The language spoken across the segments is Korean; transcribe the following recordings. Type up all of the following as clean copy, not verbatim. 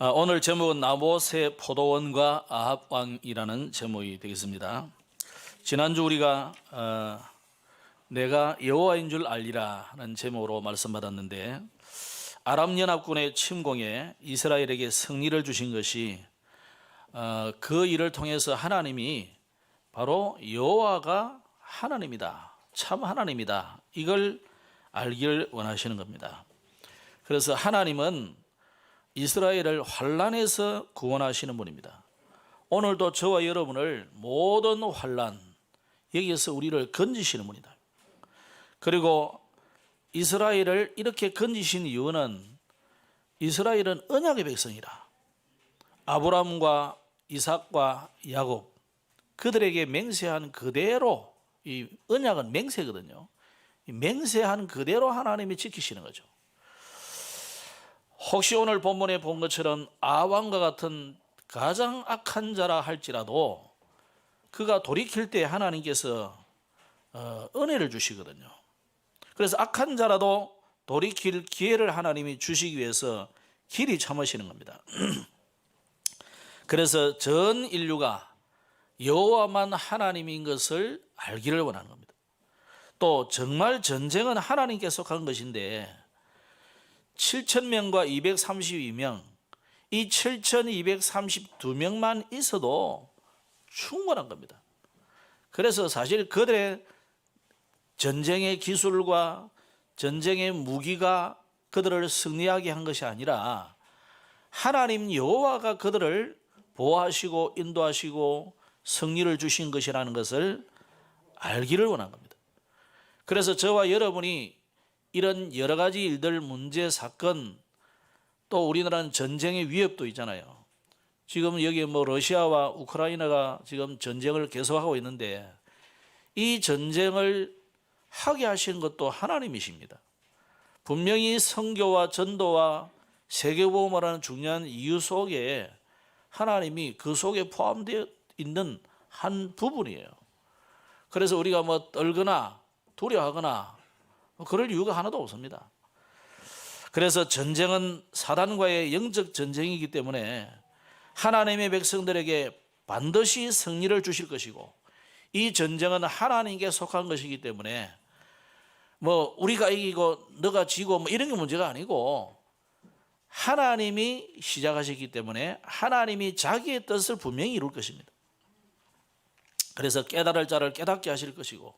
오늘 제목은 나봇의 포도원과 아합 왕이라는 제목이 되겠습니다. 지난주 우리가 내가 여호와인 줄 알리라는 제목으로 말씀받았는데, 아람 연합군의 침공에 이스라엘에게 승리를 주신 것이 그 일을 통해서 하나님이 바로 여호와가 하나님이다, 참 하나님이다, 이걸 알기를 원하시는 겁니다. 그래서 하나님은 이스라엘을 환난에서 구원하시는 분입니다. 오늘도 저와 여러분을 모든 환난, 여기에서 우리를 건지시는 분이다. 그리고 이스라엘을 이렇게 건지신 이유는 이스라엘은 언약의 백성이라, 아브라함과 이삭과 야곱, 그들에게 맹세한 그대로, 이 언약은 맹세거든요. 이 맹세한 그대로 하나님이 지키시는 거죠. 혹시 오늘 본문에 본 것처럼 아왕과 같은 가장 악한 자라 할지라도 그가 돌이킬 때 하나님께서 은혜를 주시거든요. 그래서 악한 자라도 돌이킬 기회를 하나님이 주시기 위해서 길이 참으시는 겁니다. 그래서 전 인류가 여호와만 하나님인 것을 알기를 원하는 겁니다. 또 정말 전쟁은 하나님께 속한 것인데 7,000명과 232명, 이 7,232명만 있어도 충분한 겁니다. 그래서 사실 그들의 전쟁의 기술과 전쟁의 무기가 그들을 승리하게 한 것이 아니라 하나님 여호와가 그들을 보호하시고 인도하시고 승리를 주신 것이라는 것을 알기를 원한 겁니다. 그래서 저와 여러분이 이런 여러 가지 일들, 문제, 사건, 또 우리나라는 전쟁의 위협도 있잖아요. 지금 여기 러시아와 우크라이나가 지금 전쟁을 계속하고 있는데 이 전쟁을 하게 하시는 것도 하나님이십니다. 분명히 선교와 전도와 세계보험이라는 중요한 이유 속에 하나님이 그 속에 포함되어 있는 한 부분이에요. 그래서 우리가 떨거나 두려워하거나 그럴 이유가 하나도 없습니다. 그래서 전쟁은 사단과의 영적 전쟁이기 때문에 하나님의 백성들에게 반드시 승리를 주실 것이고, 이 전쟁은 하나님께 속한 것이기 때문에 우리가 이기고 너가 지고 이런 게 문제가 아니고 하나님이 시작하셨기 때문에 하나님이 자기의 뜻을 분명히 이룰 것입니다. 그래서 깨달을 자를 깨닫게 하실 것이고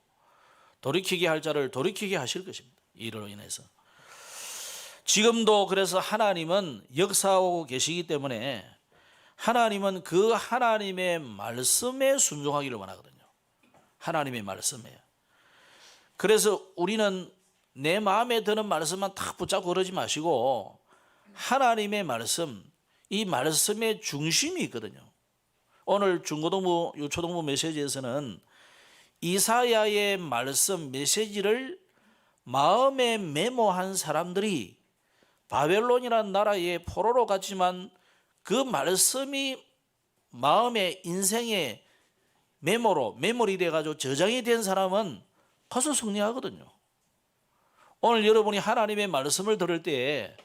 돌이키게 할 자를 돌이키게 하실 것입니다. 이로 인해서 지금도 그래서 하나님은 역사하고 계시기 때문에 하나님은 그 하나님의 말씀에 순종하기를 원하거든요. 하나님의 말씀에. 그래서 우리는 내 마음에 드는 말씀만 다 붙잡고 그러지 마시고 하나님의 말씀, 이 말씀의 중심이 있거든요. 오늘 중고등부, 초등부 메시지에서는 이사야의 말씀 메시지를 마음에 메모한 사람들이 바벨론이라는 나라의 포로로 갔지만 그 말씀이 마음의 인생의 메모리 돼가지고 저장이 된 사람은 가서 승리하거든요. 오늘 여러분이 하나님의 말씀을 들을 때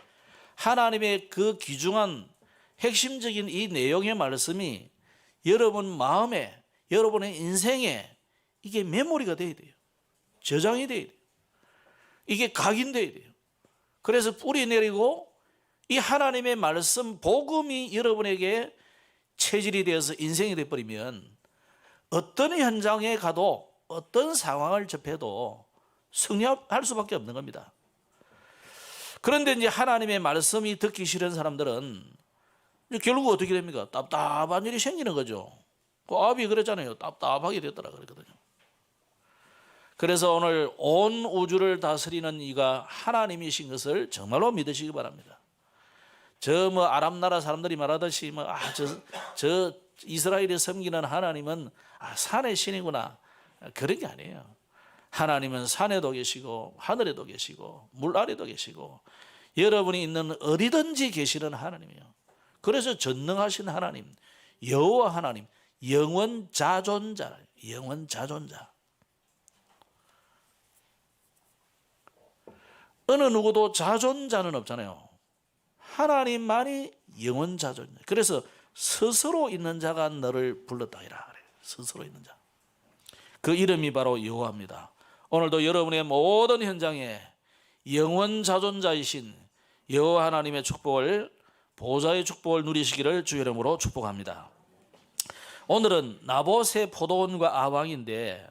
하나님의 그 귀중한 핵심적인 이 내용의 말씀이 여러분 마음에, 여러분의 인생에 이게 메모리가 돼야 돼요. 저장이 돼야 돼요. 이게 각인돼야 돼요. 그래서 뿌리 내리고 이 하나님의 말씀, 복음이 여러분에게 체질이 되어서 인생이 되어버리면 어떤 현장에 가도 어떤 상황을 접해도 승리할 수밖에 없는 겁니다. 그런데 이제 하나님의 말씀이 듣기 싫은 사람들은 결국 어떻게 됩니까? 답답한 일이 생기는 거죠. 그 아합이 그랬잖아요. 답답하게 됐더라 그랬거든요. 그래서 오늘 온 우주를 다스리는 이가 하나님이신 것을 정말로 믿으시기 바랍니다. 아람 나라 사람들이 말하듯이 저 이스라엘이 섬기는 하나님은 산의 신이구나, 그런 게 아니에요. 하나님은 산에도 계시고 하늘에도 계시고 물 아래도 계시고 여러분이 있는 어디든지 계시는 하나님이에요. 그래서 전능하신 하나님, 여호와 하나님, 영원 자존자, 영원 자존자. 어느 누구도 자존자는 없잖아요. 하나님만이 영원자존. 그래서 스스로 있는 자가 너를 불렀다 이라 그래요. 스스로 있는 자. 그 이름이 바로 여호와입니다. 오늘도 여러분의 모든 현장에 영원자존자이신 여호와 하나님의 축복을, 보좌의 축복을 누리시기를 주의 이름으로 축복합니다. 오늘은 나봇의 포도원과 아방인데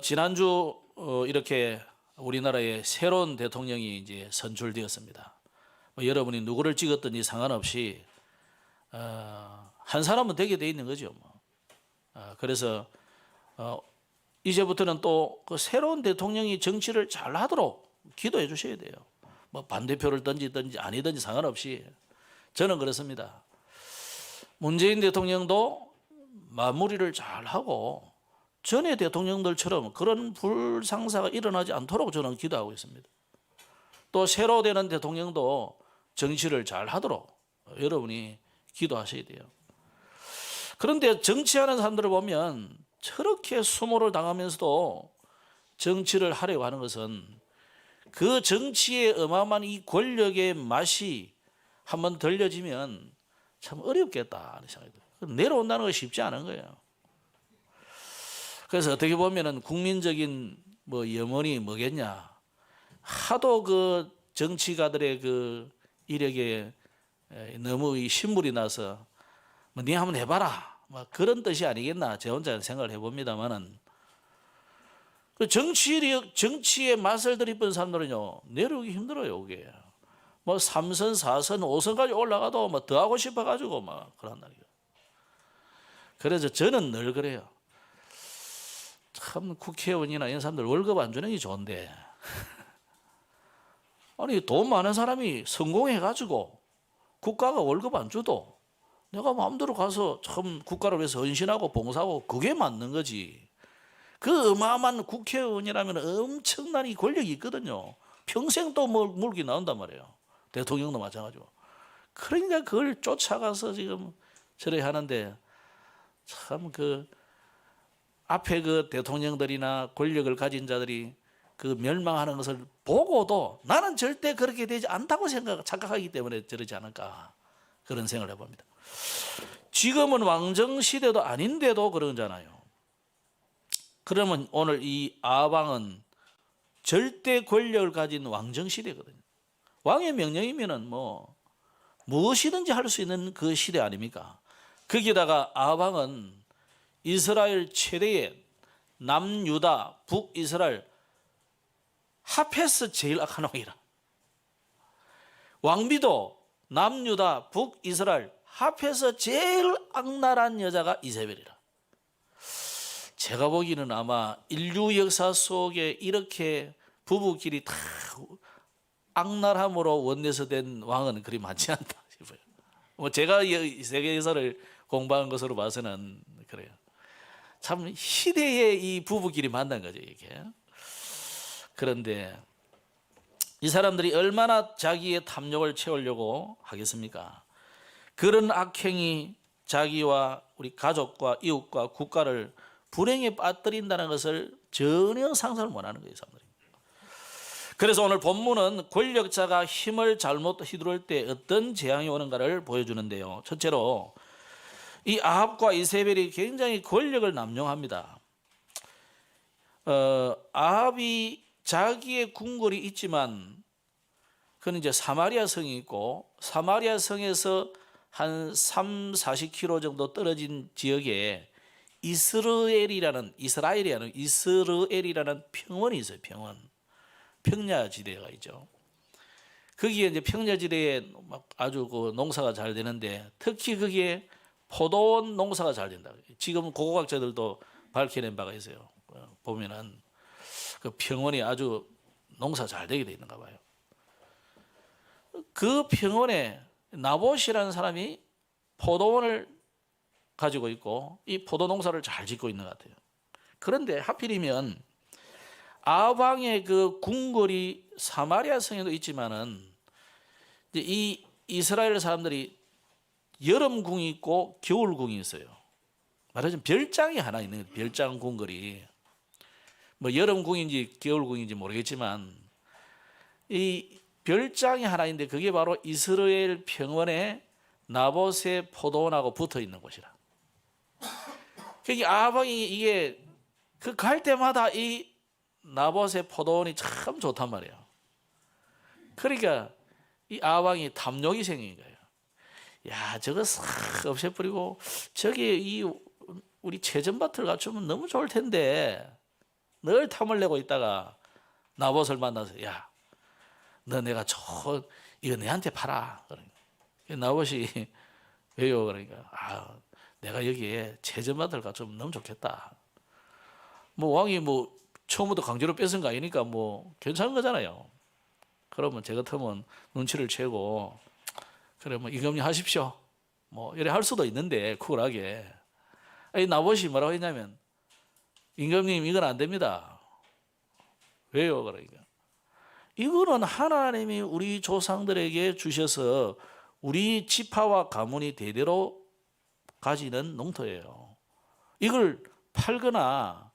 지난주 이렇게 우리나라에 새로운 대통령이 이제 선출되었습니다. 여러분이 누구를 찍었든지 상관없이 한 사람은 되게 돼 있는 거죠. 그래서 이제부터는 또 그 새로운 대통령이 정치를 잘 하도록 기도해 주셔야 돼요. 뭐 반대표를 던지든지 아니든지 상관없이 저는 그렇습니다. 문재인 대통령도 마무리를 잘 하고 전에 대통령들처럼 그런 불상사가 일어나지 않도록 저는 기도하고 있습니다. 또 새로 되는 대통령도 정치를 잘 하도록 여러분이 기도하셔야 돼요. 그런데 정치하는 사람들을 보면 저렇게 수모를 당하면서도 정치를 하려고 하는 것은 그 정치의 어마어마한 이 권력의 맛이 한번 들려지면 참 어렵겠다 하는 생각이 들어요. 내려온다는 것이 쉽지 않은 거예요. 그래서 어떻게 보면은 국민적인 뭐 염원이 뭐겠냐. 하도 그 정치가들의 그 이력에 너무 이 신물이 나서 뭐 네 한번 해봐라. 뭐 그런 뜻이 아니겠나. 제 혼자 생각을 해봅니다만은 그 정치의 맛을 들이본 사람들은요 내려오기 힘들어요. 이게 뭐 3선, 4선, 5선까지 올라가도 뭐 더 하고 싶어가지고 막 그런다. 그래서 저는 늘 그래요. 참 국회의원이나 이런 사람들 월급 안 주는 게 좋은데 아니 돈 많은 사람이 성공해가지고 국가가 월급 안 줘도 내가 마음대로 가서 참 국가를 위해서 헌신하고 봉사하고 그게 맞는 거지. 그 어마어마한 국회의원이라면 엄청난 이 권력이 있거든요. 평생 또 물기 나온단 말이에요. 대통령도 마찬가지고. 그러니까 그걸 쫓아가서 지금 저래 하는데 참 그 앞에 그 대통령들이나 권력을 가진 자들이 그 멸망하는 것을 보고도 나는 절대 그렇게 되지 않다고 착각하기 때문에 저러지 않을까 그런 생각을 해봅니다. 지금은 왕정 시대도 아닌데도 그러잖아요. 그러면 오늘 이 아방은 절대 권력을 가진 왕정 시대거든요. 왕의 명령이면은 뭐 무엇이든지 할 수 있는 그 시대 아닙니까? 거기다가 아방은 이스라엘 최대의 남유다 북이스라엘 합해서 제일 악한 왕이라. 왕비도 남유다 북이스라엘 합해서 제일 악랄한 여자가 이세벨이라. 제가 보기에는 아마 인류 역사 속에 이렇게 부부끼리 다 악랄함으로 원내서 된 왕은 그리 많지 않다 싶어요. 뭐 제가 세계 역사를 공부한 것으로 봐서는 그래요. 참 희대의 이 부부끼리 만난 거죠 이게. 그런데 이 사람들이 얼마나 자기의 탐욕을 채우려고 하겠습니까? 그런 악행이 자기와 우리 가족과 이웃과 국가를 불행에 빠뜨린다는 것을 전혀 상상을 못하는 거예요 사람들이. 그래서 오늘 본문은 권력자가 힘을 잘못 휘두를 때 어떤 재앙이 오는가를 보여주는데요. 첫째로 이 아합과 이세벨이 굉장히 권력을 남용합니다. 아합이 자기의 궁궐이 있지만 그는 이제 사마리아 성이 있고 사마리아 성에서 한 3-40km 정도 떨어진 지역에 이스라엘이라는 평원이 있어요. 평야지대가 있죠. 거기에 이제 평야지대에 아주 그 농사가 잘 되는데 특히 거기에 포도원 농사가 잘 된다. 지금 고고학자들도 밝혀낸 바가 있어요. 보면은 그 평원이 아주 농사 잘 되게 돼 있는가 봐요. 그 평원에 나봇이라는 사람이 포도원을 가지고 있고 이 포도 농사를 잘 짓고 있는 것 같아요. 그런데 하필이면 아방의 그 궁궐이 사마리아 성에도 있지만은 이 이스라엘 사람들이 여름궁이 있고 겨울궁이 있어요. 말하자면 별장이 하나 있는 거예요. 별장 궁궐이. 뭐 여름궁인지 겨울궁인지 모르겠지만 이 별장이 하나 있는데 그게 바로 이스라엘 평원에 나봇의 포도원하고 붙어 있는 곳이라. 그러니까 아방이 이게 그 갈 때마다 이 나봇의 포도원이 참 좋단 말이에요. 그러니까 이 아방이 탐욕이 생긴 거예요. 야, 저거 싹 없애버리고 저기 이 우리 채전밭을 갖추면 너무 좋을 텐데 늘 탐을 내고 있다가 나봇을 만나서 야, 너 내가 이거 내한테 팔아. 그러니까 나봇이 왜요? 그러니까 내가 여기에 채전밭을 갖추면 너무 좋겠다. 뭐 왕이 뭐 처음부터 강제로 뺏은 거 아니니까 뭐 괜찮은 거잖아요. 그러면 제 같으면 눈치를 채고 그래 뭐 임금님 하십시오. 뭐 이래 할 수도 있는데 쿨하게. 이 나봇이 뭐라고 했냐면 임금님 이건 안 됩니다. 왜요? 그러니까 이거는 하나님이 우리 조상들에게 주셔서 우리 지파와 가문이 대대로 가지는 농토예요. 이걸 팔거나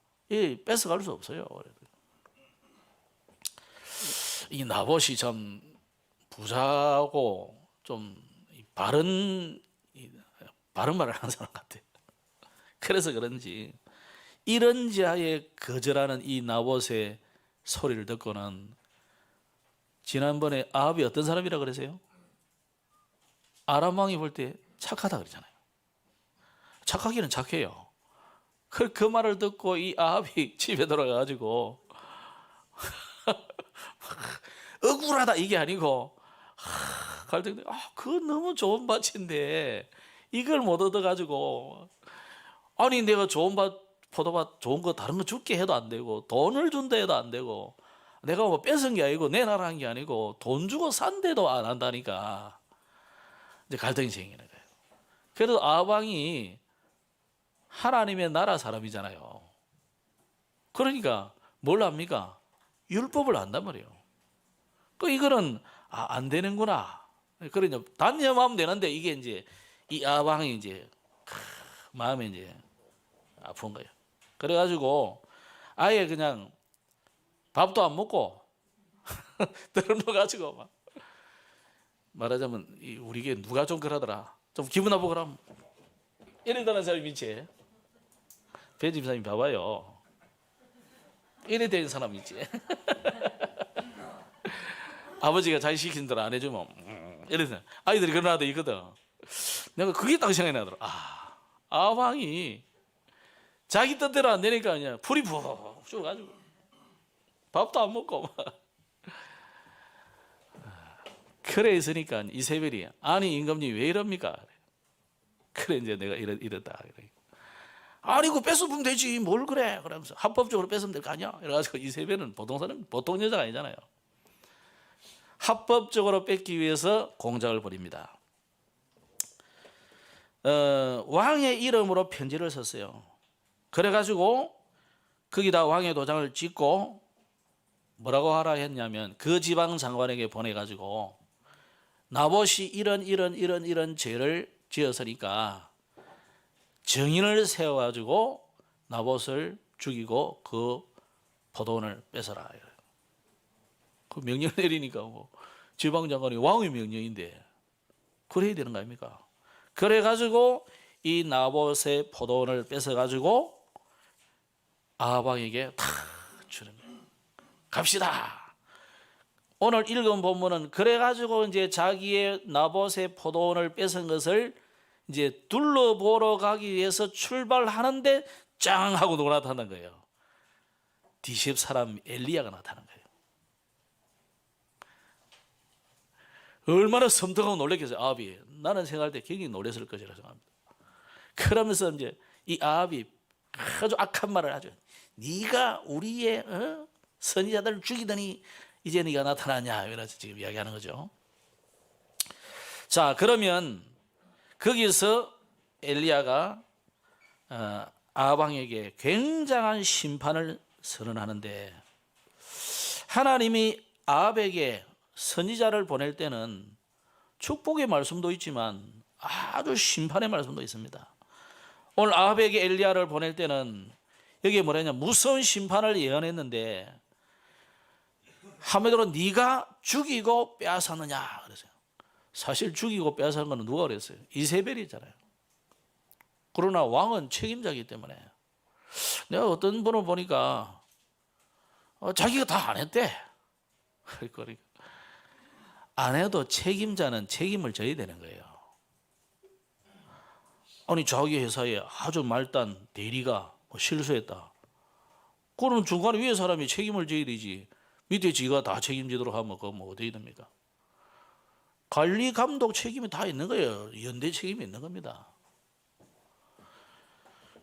뺏어갈 수 없어요. 이 나봇이 참 부자고 좀 바른 말을 하는 사람 같아요. 그래서 그런지 이런 자에 거절하는 이 나봇의 소리를 듣고는 지난번에 아합이 어떤 사람이라 그러세요? 아람 왕이 볼 때 착하다 그러잖아요. 착하기는 착해요. 그 말을 듣고 이 아합이 집에 돌아가가지고 억울하다 이게 아니고 갈등돼. 그거 너무 좋은 밭인데 이걸 못 얻어가지고 아니 내가 좋은 밭 포도밭 좋은 거 다른 거 줄게 해도 안 되고 돈을 준다 해도 안 되고 내가 뭐 뺏은 게 아니고 내 나라 한 게 아니고 돈 주고 산데도 안 한다니까 이제 갈등이 생기는 거예요. 그래도 아방이 하나님의 나라 사람이잖아요. 그러니까 뭘 합니까? 율법을 안단 말이에요. 이거는 안 되는구나. 그러니까 단념하면 되는데 이게 이제 이 아방이 이제 마음이 이제 아픈 거예요. 그래가지고 아예 그냥 밥도 안 먹고 들어놓아가지고 막 말하자면 우리게 누가 좀 그러더라. 좀 기분 나쁘고 그러면 이래다는 사람이 있지. 배집사님 봐봐요. 이래 되는 사람이 있지. 아버지가 자기 시킨 대로 안 해주면 이래서 아이들이 그런 아들 있거든. 내가 그게 딱 생각이 나더라. 아방이 자기 뜻대로 안 되니까 그냥 풀이 푹 쪄가지고 밥도 안 먹고 막. 그래 있으니까 이세벨이 아니 임금님 왜 이럽니까? 그래 이제 내가 이랬다. 아니 그거 뺏으면 되지 뭘 그래? 그러면서 합법적으로 뺏으면 될 거 아니야? 이래가지고 이세벨은 보통 여자가 아니잖아요. 합법적으로 뺏기 위해서 공작을 벌입니다. 왕의 이름으로 편지를 썼어요. 그래가지고 거기다 왕의 도장을 찍고 뭐라고 하라 했냐면 그 지방 장관에게 보내가지고 나봇이 이런 죄를 지었으니까 증인을 세워가지고 나봇을 죽이고 그 포도원을 뺏어라. 그 명령을 내리니까 뭐 지방 장관이 왕의 명령인데 그래야 되는 거 아닙니까? 그래가지고 이 나봇의 포도원을 뺏어가지고 아방에게 다 주는 거예요. 갑시다. 오늘 읽은 본문은 그래가지고 이제 자기의 나봇의 포도원을 뺏은 것을 이제 둘러보러 가기 위해서 출발하는데 짱 하고 누가 나타난 거예요. 디셉 사람 엘리야가 나타난 거예요. 얼마나 섬뜩하고 놀랬겠어요. 아합이. 나는 생각할 때 굉장히 놀랐을 것이라 생각합니다. 그러면서 이제 이 아합이 아주 악한 말을 하죠. 네가 우리의 선지자들을 죽이더니 이제 네가 나타나냐 이러면서 지금 이야기하는 거죠. 자, 그러면 거기서 엘리야가 아방에게 굉장한 심판을 선언하는데 하나님이 아합에게 선지자를 보낼 때는 축복의 말씀도 있지만 아주 심판의 말씀도 있습니다. 오늘 아합에게 엘리야를 보낼 때는 여기에 뭐라냐 무서운 심판을 예언했는데 한마디로 네가 죽이고 빼앗았느냐 그랬어요. 사실 죽이고 빼앗은 건 누가 그랬어요? 이세벨이잖아요. 그러나 왕은 책임자이기 때문에 내가 어떤 분을 보니까 자기가 다 안 했대. 그러니까 안 해도 책임자는 책임을 져야 되는 거예요. 아니 자기 회사에 아주 말단 대리가 실수했다. 그럼 중간에 위에 사람이 책임을 져야 되지. 밑에 지가 다 책임지도록 하면 그거 뭐 어떻게 됩니까? 관리 감독 책임이 다 있는 거예요. 연대 책임이 있는 겁니다.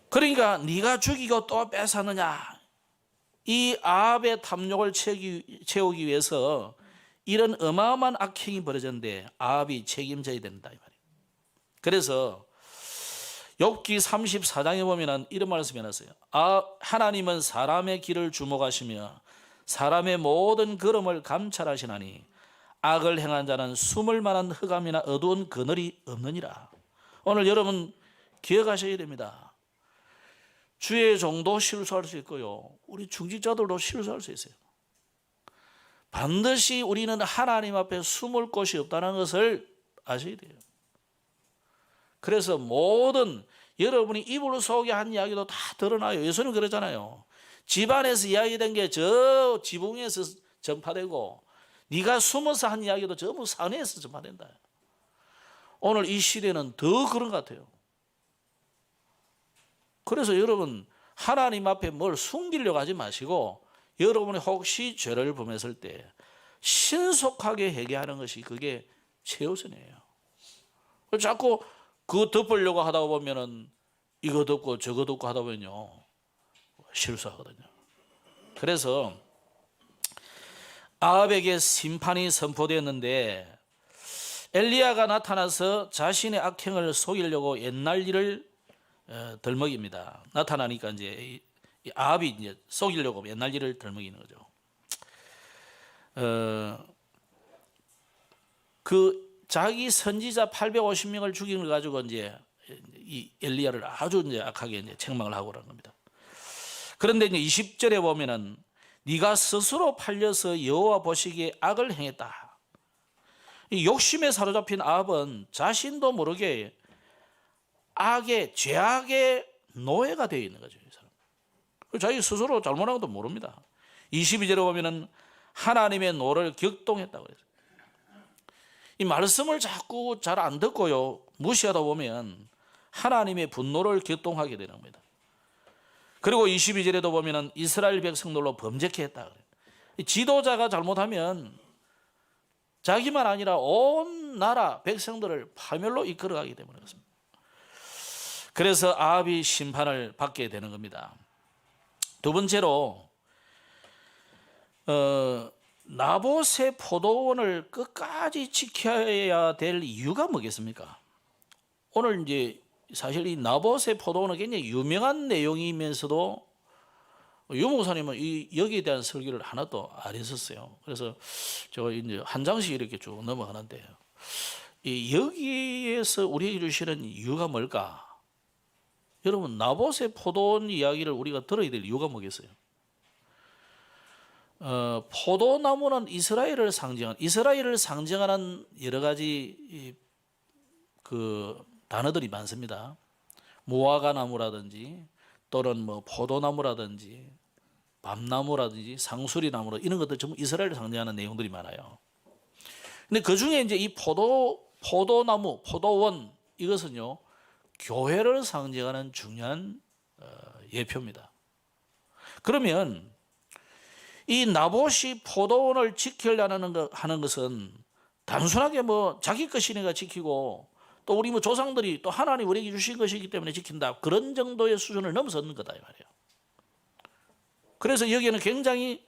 그러니까 네가 죽이고 또 뺏었느냐. 이 아합의 탐욕을 채우기 위해서 이런 어마어마한 악행이 벌어졌는데 아합이 책임져야 된다 이 말이에요. 그래서 욥기 34장에 보면은 이런 말씀이 나왔어요. 하나님은 사람의 길을 주목하시며 사람의 모든 걸음을 감찰하시나니 악을 행한 자는 숨을 만한 흑암이나 어두운 그늘이 없느니라. 오늘 여러분 기억하셔야 됩니다. 주의 종도 실수할 수 있고요. 우리 중직자들도 실수할 수 있어요. 반드시 우리는 하나님 앞에 숨을 곳이 없다는 것을 아셔야 돼요. 그래서 모든 여러분이 이불 속에 한 이야기도 다 드러나요. 예수는 그러잖아요. 집안에서 이야기된 게 저 지붕에서 전파되고 네가 숨어서 한 이야기도 전부 산에서 전파된다. 오늘 이 시대는 더 그런 것 같아요. 그래서 여러분 하나님 앞에 뭘 숨기려고 하지 마시고 여러분이 혹시 죄를 범했을 때 신속하게 회개하는 것이 그게 최우선이에요. 자꾸 그거 덮으려고 하다 보면은 이거 덮고 저거 덮고 하다 보면요 실수하거든요. 그래서 아합에게 심판이 선포되었는데 엘리야가 나타나서 자신의 악행을 속이려고 옛날 일을 덜먹입니다. 나타나니까 이제 아합이 이제 속이려고 옛날 일을 덜먹이는 거죠. 그 자기 선지자 850명을 죽인 걸 가지고 이제 이 엘리야를 아주 이제 악하게 이제 책망을 하고 그러는 겁니다. 그런데 이제 20절에 보면은 네가 스스로 팔려서 여호와 보시기에 악을 행했다. 이 욕심에 사로잡힌 아합은 자신도 모르게 악의 죄악의 노예가 되어 있는 거죠. 이 사람. 자기 스스로 잘못한 것도 모릅니다. 22절에 보면은 하나님의 노를 격동했다고 그랬어요. 이 말씀을 자꾸 잘 안 듣고요 무시하다 보면 하나님의 분노를 격동하게 되는 겁니다. 그리고 22절에도 보면은 이스라엘 백성들로 범죄케 했다 그래요. 지도자가 잘못하면 자기만 아니라 온 나라 백성들을 파멸로 이끌어가기 때문에 그렇습니다. 그래서 아합이 심판을 받게 되는 겁니다. 두 번째로 나봇의 포도원을 끝까지 지켜야 될 이유가 뭐겠습니까? 오늘 이제 사실 이 나봇의 포도원은 굉장히 유명한 내용이면서도 유 목사님은 여기에 대한 설교를 하나도 안 했었어요. 그래서 제가 이제 한 장씩 이렇게 쭉 넘어가는데 여기에서 우리에게 주시는 이유가 뭘까? 여러분 나봇의 포도원 이야기를 우리가 들어야 될 이유가 뭐겠어요? 포도나무는 이스라엘을 상징하는 여러 가지 그 단어들이 많습니다. 무화과 나무라든지 또는 뭐 포도나무라든지 밤나무라든지 상수리 나무라 이런 것들 전부 이스라엘을 상징하는 내용들이 많아요. 근데 그 중에 이제 이 포도나무, 포도원 이것은요 교회를 상징하는 중요한 예표입니다. 그러면 이 나봇이 포도원을 지키려는 하는 것은 단순하게 뭐 자기 것이니까 지키고 또 우리 뭐 조상들이 또 하나님 우리에게 주신 것이기 때문에 지킨다 그런 정도의 수준을 넘어서는 거다 이 말이에요. 그래서 여기에는 굉장히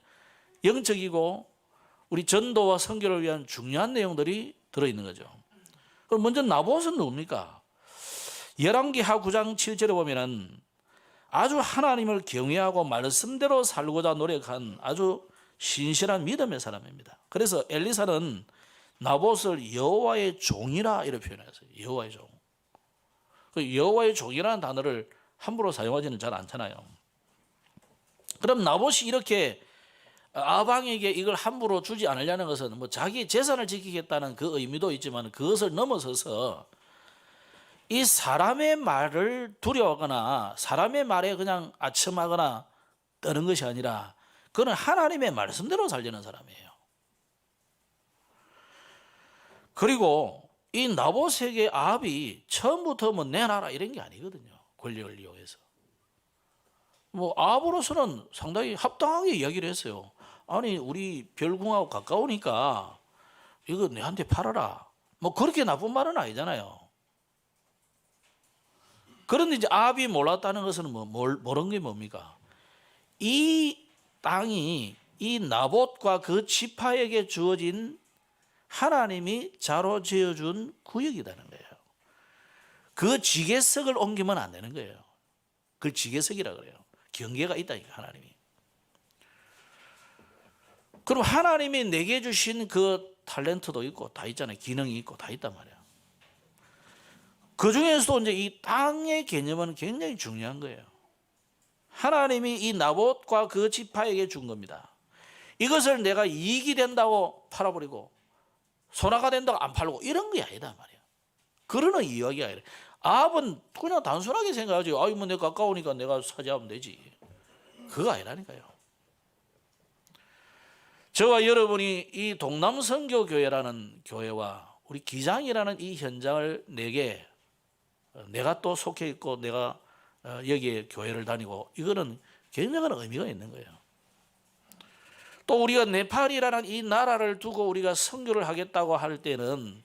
영적이고 우리 전도와 선교를 위한 중요한 내용들이 들어있는 거죠. 그럼 먼저 나봇은 누굽니까? 열왕기하 9장 7절에 보면은 아주 하나님을 경외하고 말씀대로 살고자 노력한 아주 신실한 믿음의 사람입니다. 그래서 엘리사는 나봇을 여호와의 종이라 이렇게 표현했어요. 여호와의 종. 그 여호와의 종이라는 단어를 함부로 사용하지는 잘 않잖아요. 그럼 나봇이 이렇게 아방에게 이걸 함부로 주지 않으려는 것은 뭐 자기 재산을 지키겠다는 그 의미도 있지만 그것을 넘어서서 이 사람의 말을 두려워하거나 사람의 말에 그냥 아첨하거나 떠는 것이 아니라 그는 하나님의 말씀대로 살려는 사람이에요. 그리고 이 나봇에게 아합이 처음부터 뭐 내놔라 이런 게 아니거든요. 권력을 이용해서. 뭐 아합으로서는 상당히 합당하게 이야기를 했어요. 아니 우리 별궁하고 가까우니까 이거 내한테 팔아라. 뭐 그렇게 나쁜 말은 아니잖아요. 그런데 이제 아합이 몰랐다는 것은 모르는 게 뭡니까? 이 땅이 이 나봇과 그 지파에게 주어진 하나님이 자로 지어준 구역이라는 거예요. 그 지계석을 옮기면 안 되는 거예요. 그걸 지계석이라 그래요. 경계가 있다니까 하나님이. 그럼 하나님이 내게 주신 그 탤런트도 있고 다 있잖아요. 기능이 있고 다 있단 말이에요. 그 중에서도 이제 이 땅의 개념은 굉장히 중요한 거예요. 하나님이 이 나봇과 그 지파에게 준 겁니다. 이것을 내가 이익이 된다고 팔아버리고 손해가 된다고 안 팔고 이런 게 아니다 말이에요. 그러는 이야기가 아니라 아합은 그냥 단순하게 생각하지. 아이 뭐 내가 가까우니까 내가 사죄하면 되지. 그거 아니라니까요. 저와 여러분이 이 동남선교교회라는 교회와 우리 기장이라는 이 현장을 내가 또 속해 있고 내가 여기에 교회를 다니고 이거는 굉장한 의미가 있는 거예요. 또 우리가 네팔이라는 이 나라를 두고 우리가 선교를 하겠다고 할 때는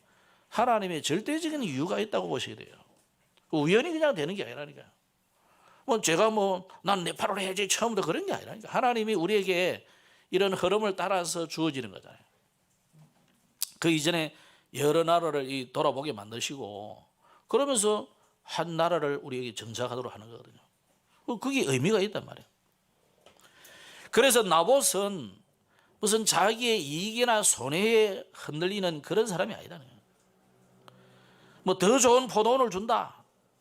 하나님의 절대적인 이유가 있다고 보셔야 돼요. 우연히 그냥 되는 게 아니라니까요. 뭐 제가 난 네팔을 해야지 처음부터 그런 게 아니라니까. 하나님이 우리에게 이런 흐름을 따라서 주어지는 거잖아요. 그 이전에 여러 나라를 돌아보게 만드시고 그러면서 한 나라를 우리에게 정착하도록 하는 거거든요. 그게 의미가 있단 말이에요. 그래서 나봇은 무슨 자기의 이익이나 손해에 흔들리는 그런 사람이 아니다는 거예요. 뭐 더 좋은 포도원을 준다.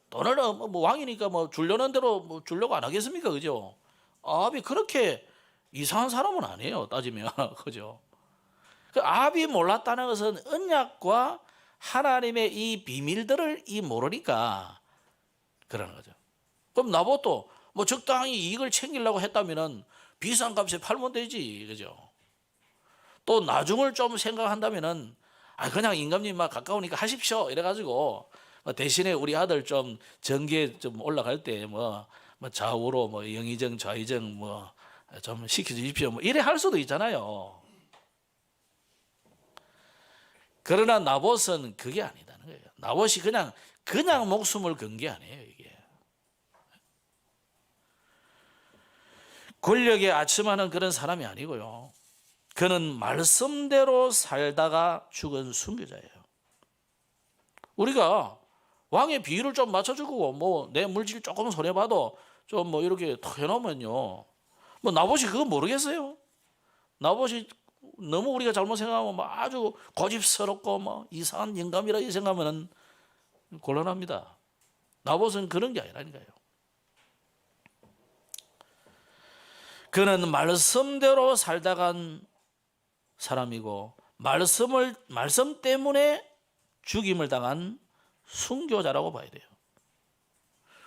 돈을 뭐 왕이니까 뭐 주려는 대로 뭐 주려고 안 하겠습니까, 그죠? 아합이 그렇게 이상한 사람은 아니에요, 따지면 그죠? 그 아합이 몰랐다는 것은 언약과 하나님의 이 비밀들을 모르니까 그러는 거죠. 그럼 나봇도 뭐 적당히 이익을 챙기려고 했다면은 비싼 값에 팔면 되지, 그죠? 또 나중을 좀 생각한다면은 그냥 임금님만 가까우니까 하십시오 이래가지고 대신에 우리 아들 좀 전개 좀 올라갈 때 뭐 좌우로 뭐 영의정 좌의정 뭐 좀 시켜주십시오 뭐 이래 할 수도 있잖아요. 그러나 나봇은 그게 아니다는 거예요. 나봇이 그냥 목숨을 건 게 아니에요. 이게 권력에 아첨하는 그런 사람이 아니고요. 그는 말씀대로 살다가 죽은 순교자예요. 우리가 왕의 비율을 좀 맞춰주고 뭐 내 물질 조금 손해봐도 좀 뭐 이렇게 탁 해놓으면요. 뭐 나봇이 그거 모르겠어요? 나봇이 너무 우리가 잘못 생각하면 뭐 아주 고집스럽고 뭐 이상한 영감이라 생각하면 곤란합니다. 나봇은 그런 게 아니라니까요. 그는 말씀대로 살다간 사람이고 말씀 때문에 죽임을 당한 순교자라고 봐야 돼요.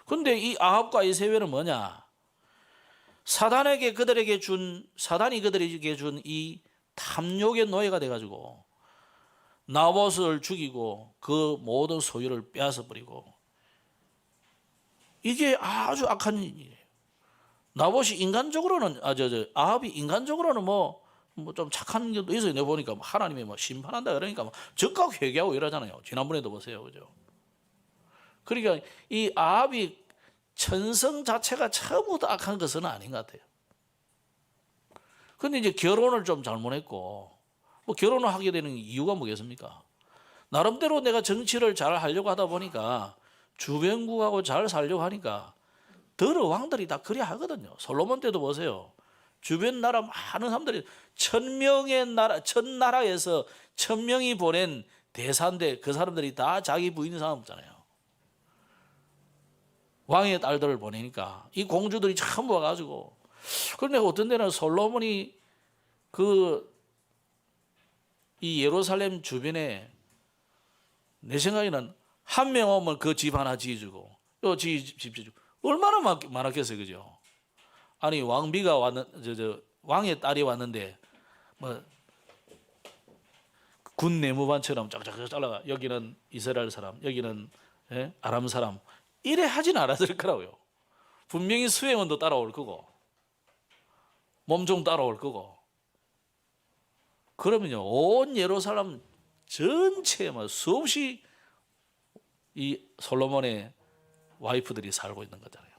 그런데 이 아합과 이세벨은 뭐냐? 사단이 그들에게 준 이 탐욕의 노예가 돼가지고 나봇을 죽이고 그 모든 소유를 빼앗아 버리고 이게 아주 악한 일이에요. 나봇이 인간적으로는 아합이 인간적으로는 뭐 좀 착한 것도 있어요. 내가 보니까 하나님이 심판한다 그러니까 즉각 회개하고 이러잖아요. 지난번에도 보세요, 그죠? 그러니까 이 아합이 천성 자체가 처음부터 악한 것은 아닌 것 같아요. 그런데 이제 결혼을 좀 잘못했고 결혼을 하게 되는 이유가 뭐겠습니까? 나름대로 내가 정치를 잘 하려고 하다 보니까 주변국하고 잘 살려고 하니까 더러 왕들이 다 그래 하거든요. 솔로몬 때도 보세요. 주변 나라 많은 사람들이 1000나라에서 1000명이 보낸 대사인데 그 사람들이 다 자기 부인 사람잖아요. 왕의 딸들을 보내니까 이 공주들이 전부 와가지고 그런데 어떤 데는 솔로몬이 이 예루살렘 주변에 내 생각에는 한 명 오면 그 집 하나 지어주고 또 집 지어주고 얼마나 많았겠어요, 그죠? 아니 왕비가 왕의 딸이 왔는데 뭐 군 내무반처럼 쫙쫙 잘라가 여기는 이스라엘 사람, 여기는 아람 사람 이래 하진 않았을 거라고요. 분명히 수행원도 따라올 거고 몸종 따라올 거고. 그러면요 온 예루살렘 전체에 수없이 이 솔로몬의 와이프들이 살고 있는 거잖아요.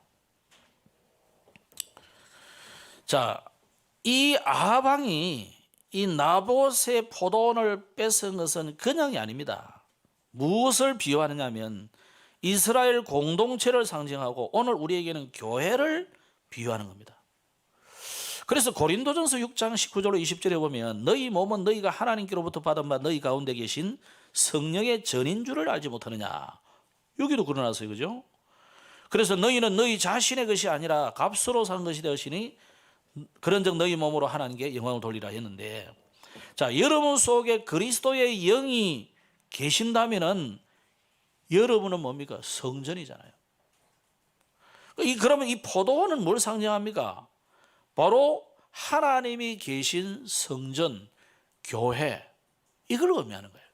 자, 이 아방이 이 나봇의 포도원을 뺏은 것은 그냥이 아닙니다. 무엇을 비유하느냐 하면 이스라엘 공동체를 상징하고 오늘 우리에게는 교회를 비유하는 겁니다. 그래서 고린도전서 6장 19절로 20절에 보면 너희 몸은 너희가 하나님께로부터 받은 바 너희 가운데 계신 성령의 전인 줄을 알지 못하느냐. 여기도 그러나서요, 그죠? 그래서 너희는 너희 자신의 것이 아니라 값으로 산 것이 되었으니 그런즉 너희 몸으로 하나님께 영광을 돌리라 했는데, 자, 여러분 속에 그리스도의 영이 계신다면은 여러분은 뭡니까? 성전이잖아요. 그러면 이 포도원은 뭘 상징합니까? 바로 하나님이 계신 성전, 교회, 이걸 의미하는 거예요.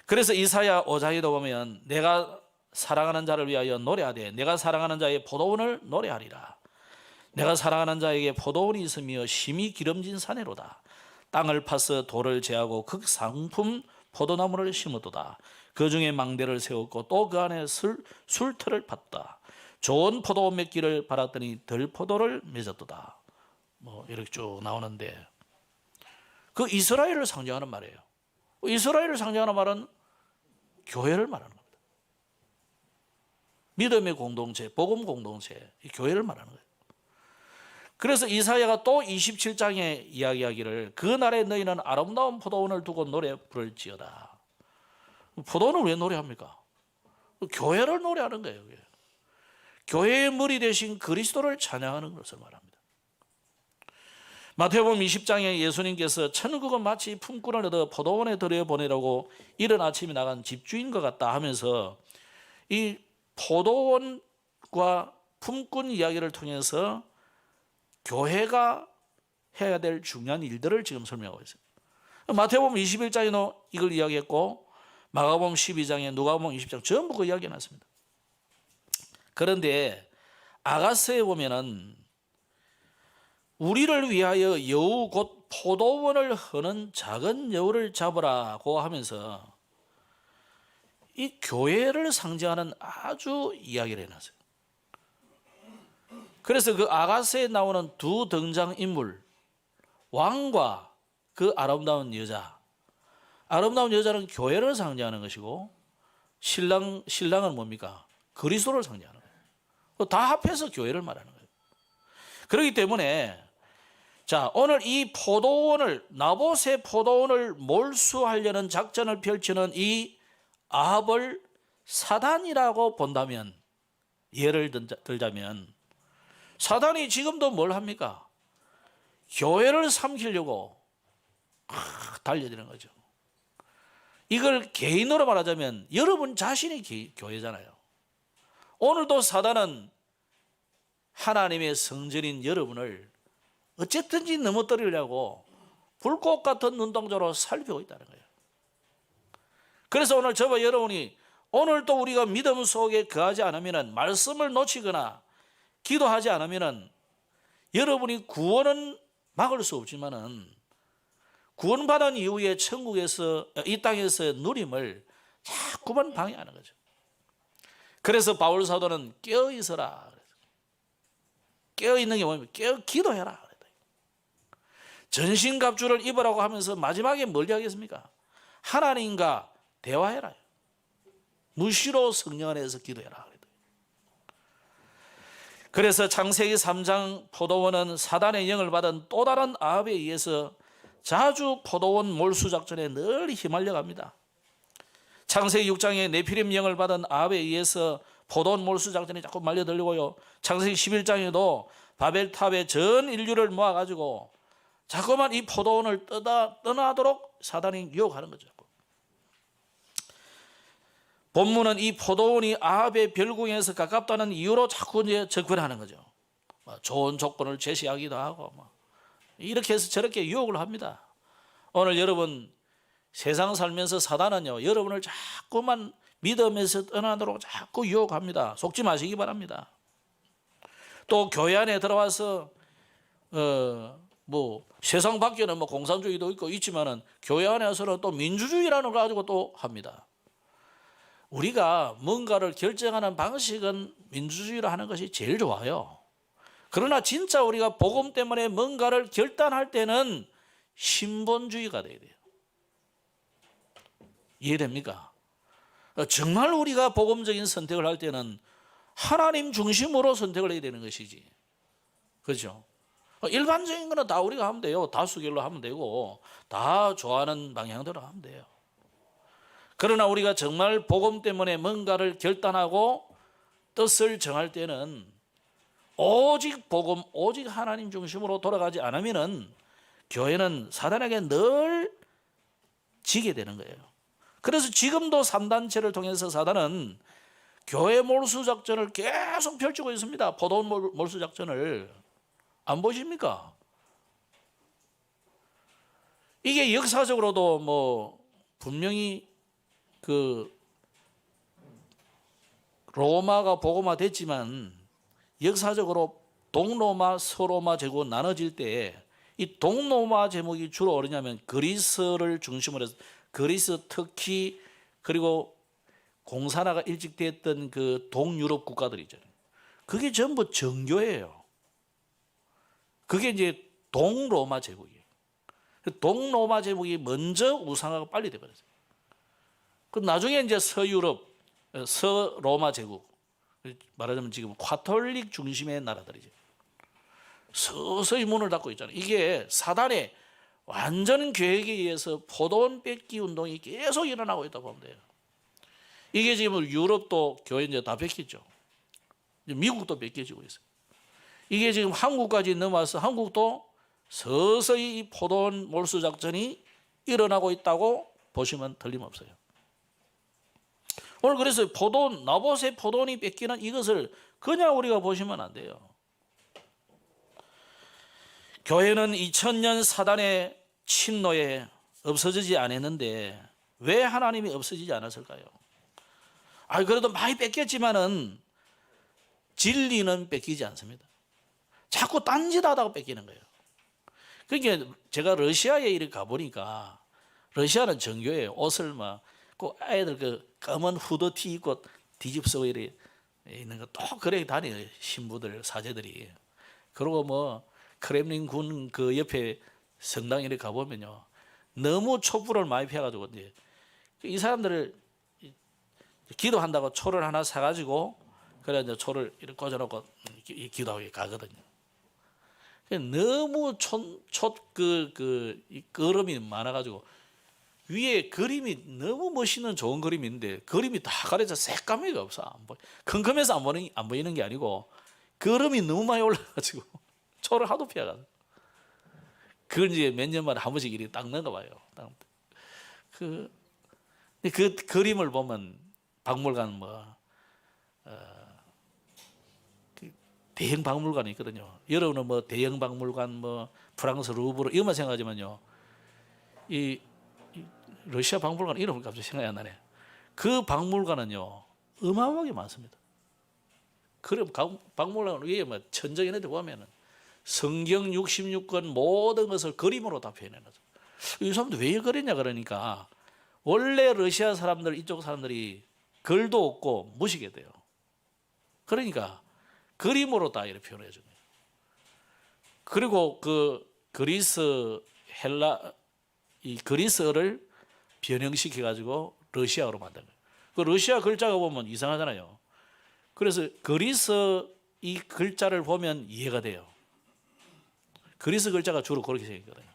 그래서 이사야 5장에도 보면 내가 사랑하는 자를 위하여 노래하되 내가 사랑하는 자의 포도원을 노래하리라. 내가 사랑하는 자에게 포도원이 있으며 심히 기름진 산에로다. 땅을 파서 돌을 제하고 극상품 포도나무를 심었도다. 그 중에 망대를 세웠고 또 그 안에 술터를 팠다. 좋은 포도원 맺기를 바랐더니 들포도를 맺었도다. 뭐 이렇게 쭉 나오는데 그 이스라엘을 상징하는 말이에요. 이스라엘을 상징하는 말은 교회를 말하는 겁니다. 믿음의 공동체, 복음 공동체, 이 교회를 말하는 거예요. 그래서 이사야가 또 27장에 이야기하기를 그날에 너희는 아름다운 포도원을 두고 노래 부를지어다. 포도원을 왜 노래합니까? 교회를 노래하는 거예요. 교회의 머리 대신 그리스도를 찬양하는 것을 말합니다. 마태복음 20장에 예수님께서 천국은 마치 품꾼을 얻어 포도원에 들여보내라고 이른 아침에 나간 집주인과 같다 하면서 이 포도원과 품꾼 이야기를 통해서 교회가 해야 될 중요한 일들을 지금 설명하고 있어요. 마태복음 21장에도 이걸 이야기했고 마가복음 12장에 누가복음 20장 전부 그 이야기 해놨습니다. 그런데 아가서에 보면은 우리를 위하여 여우 곧 포도원을 허는 작은 여우를 잡으라고 하면서 이 교회를 상징하는 아주 이야기를 해놨어요. 그래서 그 아가서에 나오는 두 등장인물, 왕과 그 아름다운 여자, 아름다운 여자는 교회를 상징하는 것이고 신랑은 뭡니까? 그리스도를 상징하는 거예요. 다 합해서 교회를 말하는 거예요. 그렇기 때문에 자, 오늘 이 포도원을 나봇의 포도원을 몰수하려는 작전을 펼치는 이 아합을 사단이라고 본다면, 예를 들자면 사단이 지금도 뭘 합니까? 교회를 삼키려고 달려드는 거죠. 이걸 개인으로 말하자면 여러분 자신이 교회잖아요. 오늘도 사단은 하나님의 성전인 여러분을 어쨌든지 넘어뜨리려고 불꽃 같은 눈동자로 살피고 있다는 거예요. 그래서 오늘 저와 여러분이 오늘도 우리가 믿음 속에 거하지 않으면, 말씀을 놓치거나 기도하지 않으면 여러분이 구원은 막을 수 없지만은 구원받은 이후에 천국에서 이 땅에서의 누림을 자꾸만 방해하는 거죠. 그래서 바울 사도는 깨어 있어라. 깨어 있는 게 뭐냐면 기도해라. 전신갑주를 입으라고 하면서 마지막에 뭘 이야기했습니까? 하나님과 대화해라. 무시로 성령 안에서 기도해라. 그래서 창세기 3장 포도원은 사단의 영을 받은 또 다른 아합에 의해서 자주 포도원 몰수 작전에 늘 휘말려 갑니다. 창세기 6장에 네피림 영을 받은 아합에 의해서 포도원 몰수 작전에 자꾸 말려들고요. 창세기 11장에도 바벨탑에 전 인류를 모아가지고 자꾸만 이 포도원을 떠나도록 사단이 유혹하는 거죠. 본문은 이 포도원이 아합의 별궁에서 가깝다는 이유로 자꾸 이제 접근하는 거죠. 좋은 조건을 제시하기도 하고 이렇게 해서 저렇게 유혹을 합니다. 오늘 여러분 세상 살면서 사단은요, 여러분을 자꾸만 믿음에서 떠나도록 자꾸 유혹합니다. 속지 마시기 바랍니다. 또 교회 안에 들어와서 세상 밖에는 공산주의도 있고 있지만은 교회 안에서는 또 민주주의라는 걸 가지고 또 합니다. 우리가 뭔가를 결정하는 방식은 민주주의로 하는 것이 제일 좋아요. 그러나 진짜 우리가 복음 때문에 뭔가를 결단할 때는 신본주의가 돼야 돼요. 이해됩니까? 정말 우리가 복음적인 선택을 할 때는 하나님 중심으로 선택을 해야 되는 것이지. 그렇죠? 일반적인 거는 다 우리가 하면 돼요. 다수결로 하면 되고 다 좋아하는 방향대로 하면 돼요. 그러나 우리가 정말 복음 때문에 뭔가를 결단하고 뜻을 정할 때는 오직 복음, 오직 하나님 중심으로 돌아가지 않으면은 교회는 사단에게 늘 지게 되는 거예요. 그래서 지금도 3단체를 통해서 사단은 교회 몰수 작전을 계속 펼치고 있습니다. 포도원 몰수 작전을. 안 보십니까? 이게 역사적으로도 분명히 로마가 복음화 됐지만 역사적으로 동로마, 서로마 제국은 나눠질 때 이 동로마 제국이 주로 어디냐면 그리스를 중심으로 해서 그리스, 터키 그리고 공산화가 일찍 됐던 그 동유럽 국가들이죠. 그게 전부 정교예요. 그게 이제 동로마 제국이에요. 동로마 제국이 먼저 우상화가 빨리 돼버렸어요. 그 나중에 이제 서유럽, 서로마 제국, 말하자면 지금 카톨릭 중심의 나라들이죠. 서서히 문을 닫고 있잖아요. 이게 사단의 완전 계획에 의해서 포도원 뺏기 운동이 계속 일어나고 있다고 보면 돼요. 이게 지금 유럽도 교회 이제 다 뺏겼죠. 미국도 뺏겨지고 있어요. 이게 지금 한국까지 넘어와서 한국도 서서히 이 포도원 몰수 작전이 일어나고 있다고 보시면 틀림없어요. 오늘 그래서 포도원, 나봇의 포도원이 뺏기는 이것을 그냥 우리가 보시면 안 돼요. 교회는 2000년 사단의 침노에 없어지지 않았는데 왜 하나님이 없어지지 않았을까요? 그래도 많이 뺏겼지만은 진리는 뺏기지 않습니다. 자꾸 딴짓하다가 뺏기는 거예요. 그러니까 제가 러시아에 이렇게 가보니까 러시아는 정교해요. 옷을 꼭 애들 검은 후드티 입고 뒤집서 이렇게 있는 거 또 그래 다녀요. 신부들, 사제들이. 그리고 크렘린 군 그 옆에 성당 이렇게 가보면요. 너무 촛불을 많이 펴가지고 이제 이 사람들을 기도한다고 초를 하나 사가지고 그래 이제 초를 이렇게 꽂아놓고 기도하게 가거든요. 너무 그름이 많아가지고 위에 그림이 너무 멋있는 좋은 그림인데 그림이 다 가려져 색감이 없어. 컴컴해서 안 보이는 게 아니고 그림이 너무 많이 올라가지고 초를 하도 피워가지고 그걸 이제 몇 년 만에 한 번씩 이렇게 닦는가 봐요. 그 그림을 보면 박물관 대형 박물관이 있거든요. 여러분은 대형 박물관 프랑스 루브르 이것만 생각하지만요. 이 러시아 박물관 이름을 갑자기 생각이 안 나네. 그 박물관은요 어마어마하게 많습니다. 그래 박물관 위에 천정에는 보면은 성경 66권 모든 것을 그림으로 다 표현해놨죠. 이 사람들 왜 그랬냐 그러니까 원래 러시아 사람들 이쪽 사람들이 글도 없고 무식해 돼요. 그러니까 그림으로 다 이렇게 표현해 준 거예요. 그리고 그리스 이 그리스어를 변형시켜 가지고 러시아어로 만든 거예요. 그 러시아 글자가 보면 이상하잖아요. 그래서 그리스 이 글자를 보면 이해가 돼요. 그리스 글자가 주로 그렇게 생겼거든요.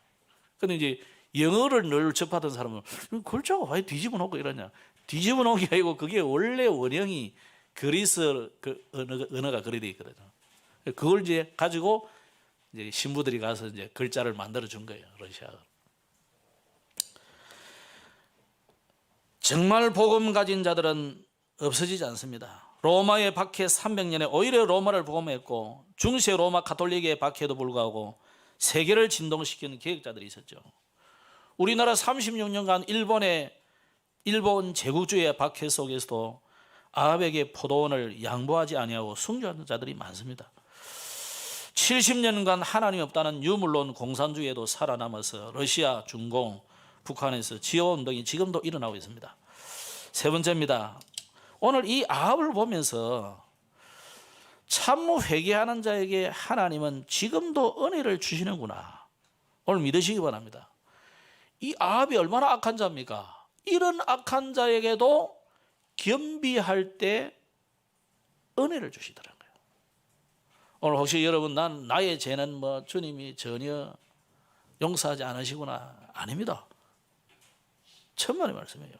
근데 이제 영어를 늘 접하던 사람은 글자가 왜 뒤집어 놓고 이러냐? 뒤집어 놓은 게 아니고 그게 원래 원형이 그리스 언어가 그래 돼 있거든요. 그걸 이제 가지고 이제 신부들이 가서 이제 글자를 만들어 준 거예요. 러시아어. 정말 복음 가진 자들은 없어지지 않습니다. 로마에 박해 300년에 오히려 로마를 복음했고, 중세 로마 가톨릭에 박해도 불구하고 세계를 진동시키는 개혁자들이 있었죠. 우리나라 36년간 일본 제국주의의 박해 속에서도 아합에게 포도원을 양보하지 아니하고 순교하는 자들이 많습니다. 70년간 하나님 없다는 유물론 공산주의에도 살아남아서 러시아, 중공, 북한에서 지어운동이 지금도 일어나고 있습니다. 세 번째입니다. 오늘 이 아합을 보면서 참 회개하는 자에게 하나님은 지금도 은혜를 주시는구나. 오늘 믿으시기 바랍니다. 이 아합이 얼마나 악한 자입니까? 이런 악한 자에게도 겸비할 때 은혜를 주시더라고요. 오늘 혹시 여러분, 나의 죄는 뭐 주님이 전혀 용서하지 않으시구나. 아닙니다. 천만의 말씀이에요.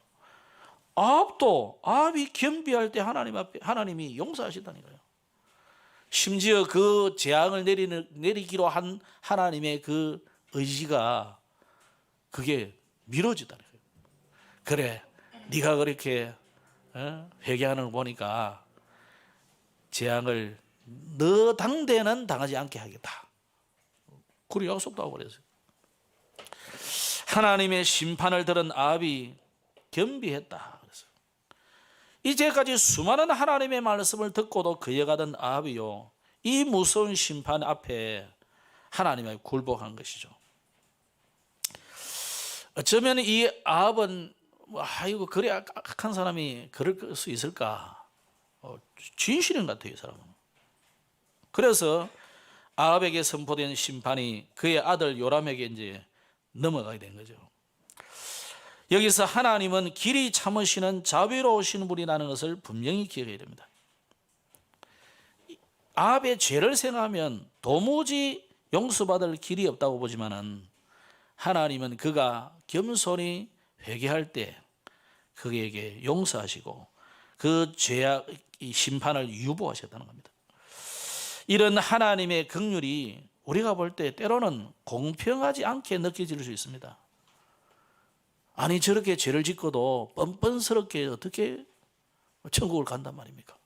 아합이 겸비할 때 하나님 앞에 하나님이 용서하신다니까요. 심지어 그 재앙을 내리기로 한 하나님의 그 의지가 그게 미뤄지다니까요. 그래, 네가 그렇게 회개하는 걸 보니까 재앙을 너 당대는 당하지 않게 하겠다. 그리고 약속도 하고 그랬어요. 하나님의 심판을 들은 아합이 겸비했다. 그래서 이제까지 수많은 하나님의 말씀을 듣고도 거역하던 아합이요, 이 무서운 심판 앞에 하나님의 굴복한 것이죠. 어쩌면 이 아합은 아이고 그래 악한 사람이 그럴 수 있을까? 진실인 것 같아요, 이 사람은. 그래서 아합에게 선포된 심판이 그의 아들 요람에게 이제 넘어가게 된 거죠. 여기서 하나님은 길이 참으시는 자비로우신 분이라는 것을 분명히 기억해야 됩니다. 아합의 죄를 생각하면 도무지 용서받을 길이 없다고 보지만은 하나님은 그가 겸손히 회개할 때 그에게 용서하시고 그 죄악 심판을 유보하셨다는 겁니다. 이런 하나님의 긍휼이 우리가 볼 때 때로는 공평하지 않게 느껴질 수 있습니다. 아니 저렇게 죄를 짓고도 뻔뻔스럽게 어떻게 천국을 간단 말입니까?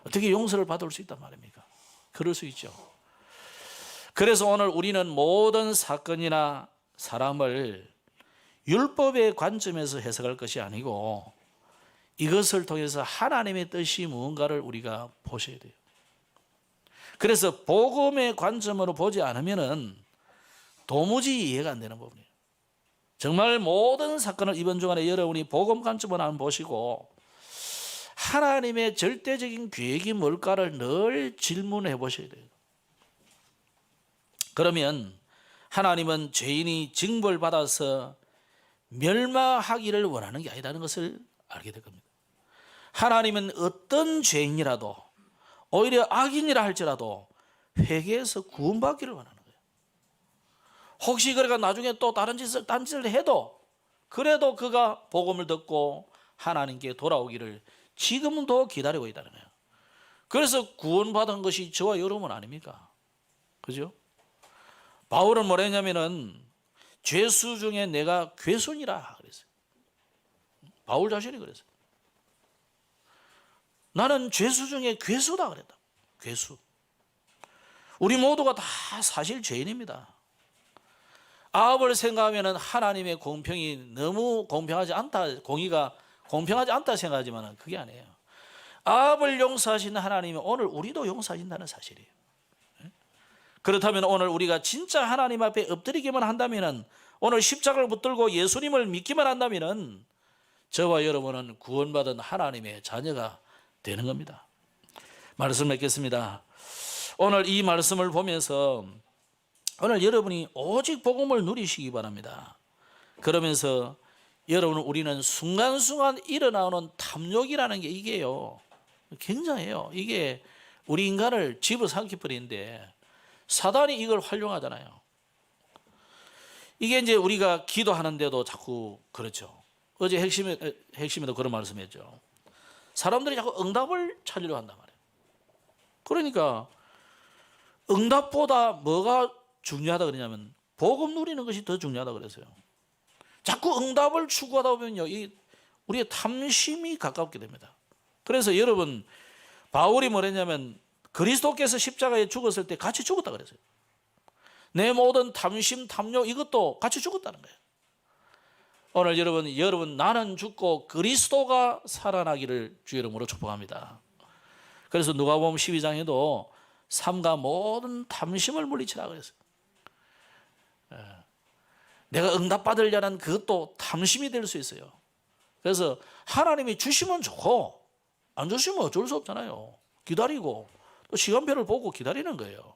어떻게 용서를 받을 수 있단 말입니까? 그럴 수 있죠. 그래서 오늘 우리는 모든 사건이나 사람을 율법의 관점에서 해석할 것이 아니고 이것을 통해서 하나님의 뜻이 무언가를 우리가 보셔야 돼요. 그래서 복음의 관점으로 보지 않으면은 도무지 이해가 안 되는 부분이에요. 정말 모든 사건을 이번 주간에 여러분이 복음 관점으로 한번 보시고 하나님의 절대적인 계획이 뭘까를 늘 질문해 보셔야 돼요. 그러면 하나님은 죄인이 징벌받아서 멸망하기를 원하는 게 아니라는 것을 알게 될 겁니다. 하나님은 어떤 죄인이라도 오히려 악인이라 할지라도 회개해서 구원받기를 원하는 거예요. 혹시 그러니까 나중에 또 다른 짓을 해도 그래도 그가 복음을 듣고 하나님께 돌아오기를 지금도 기다리고 있다는 거예요. 그래서 구원받은 것이 저와 여러분 아닙니까? 그죠? 바울은 뭐라 했냐면은 죄수 중에 내가 괴순이라 그랬어요. 바울 자신이 그랬어요. 나는 죄수 중에 괴수다 그랬다. 괴수. 우리 모두가 다 사실 죄인입니다. 아합을 생각하면 하나님의 공평이 너무 공평하지 않다, 공의가 공평하지 않다 생각하지만 그게 아니에요. 아합을 용서하시는 하나님은 오늘 우리도 용서하신다는 사실이에요. 그렇다면 오늘 우리가 진짜 하나님 앞에 엎드리기만 한다면, 오늘 십자가를 붙들고 예수님을 믿기만 한다면 저와 여러분은 구원받은 하나님의 자녀가 되는 겁니다. 말씀 맺겠습니다. 오늘 이 말씀을 보면서 오늘 여러분이 오직 복음을 누리시기 바랍니다. 그러면서 여러분, 우리는 순간순간 일어나는 탐욕이라는 게 이게요, 굉장해요. 이게 우리 인간을 집어삼켜 버리는데 사단이 이걸 활용하잖아요. 이게 이제 우리가 기도하는데도 자꾸 그렇죠. 어제 핵심에도 그런 말씀했죠. 사람들이 자꾸 응답을 찾으려 한단 말이에요. 그러니까 응답보다 뭐가 중요하다 그러냐면 복음 누리는 것이 더 중요하다 그랬어요. 자꾸 응답을 추구하다 보면요, 우리의 탐심이 가깝게 됩니다. 그래서 여러분, 바울이 뭐랬냐면 그리스도께서 십자가에 죽었을 때 같이 죽었다 그랬어요. 내 모든 탐심, 탐욕 이것도 같이 죽었다는 거예요. 오늘 여러분 나는 죽고 그리스도가 살아나기를 주의 이름으로 축복합니다. 그래서 누가복음 12장에도 삼가 모든 탐심을 물리치라 그랬어요. 내가 응답받으려는 그것도 탐심이 될 수 있어요. 그래서 하나님이 주시면 좋고 안 주시면 어쩔 수 없잖아요. 기다리고 또 시간표를 보고 기다리는 거예요.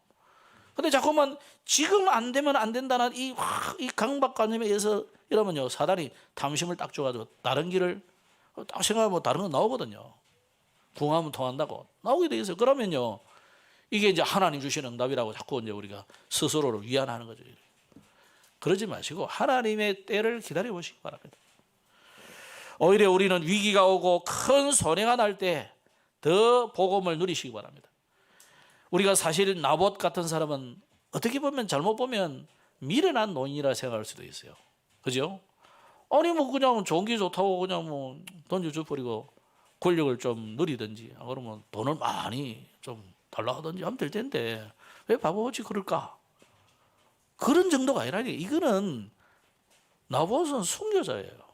근데 자꾸만 지금 안 되면 안 된다는 이 강박관념에 의해서 이러면요, 사단이 탐심을 딱 줘가지고 다른 길을 딱 생각하면 다른 건 나오거든요. 궁하면 통한다고 나오게 돼 있어요. 그러면요, 이게 이제 하나님 주시는 응답이라고 자꾸 이제 우리가 스스로를 위안하는 거죠. 그러지 마시고 하나님의 때를 기다려 보시기 바랍니다. 오히려 우리는 위기가 오고 큰 손해가 날 때 더 복음을 누리시기 바랍니다. 우리가 사실 나봇 같은 사람은 어떻게 보면 잘못 보면 미련한 노인이라 생각할 수도 있어요. 그죠? 아니 뭐 그냥 좋은 게 좋다고 그냥 뭐 던져줘 버리고 권력을 좀 누리든지 그러면 돈을 많이 좀 달라 하든지 하면 될 텐데 왜 바보같이 그럴까? 그런 정도가 아니라 이거는 나봇은 순교자예요.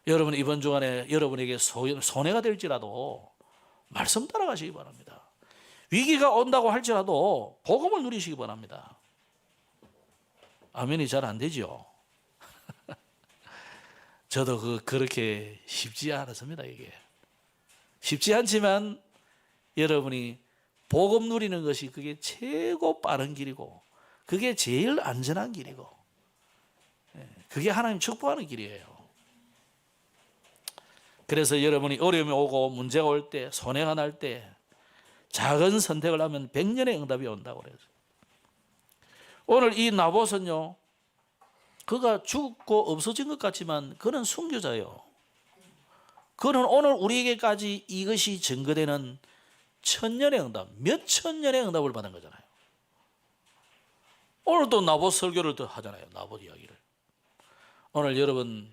여러분 이번 주간에 여러분에게 손해가 될지라도 말씀 따라가시기 바랍니다. 위기가 온다고 할지라도 복음을 누리시기 바랍니다. 아멘이 잘 안 되죠. 저도 그렇게 쉽지 않았습니다. 이게 쉽지 않지만 여러분이 복음 누리는 것이 그게 최고 빠른 길이고 그게 제일 안전한 길이고 그게 하나님 축복하는 길이에요. 그래서 여러분이 어려움이 오고 문제가 올 때 손해가 날 때 작은 선택을 하면 100년의 응답이 온다고 그래요. 오늘 이 나봇은요, 그가 죽고 없어진 것 같지만 그는 순교자예요. 그는 오늘 우리에게까지 이것이 증거되는 천년의 응답, 몇 천년의 응답을 받은 거잖아요. 오늘 또 나봇 설교를 또 하잖아요. 나봇 이야기를. 오늘 여러분,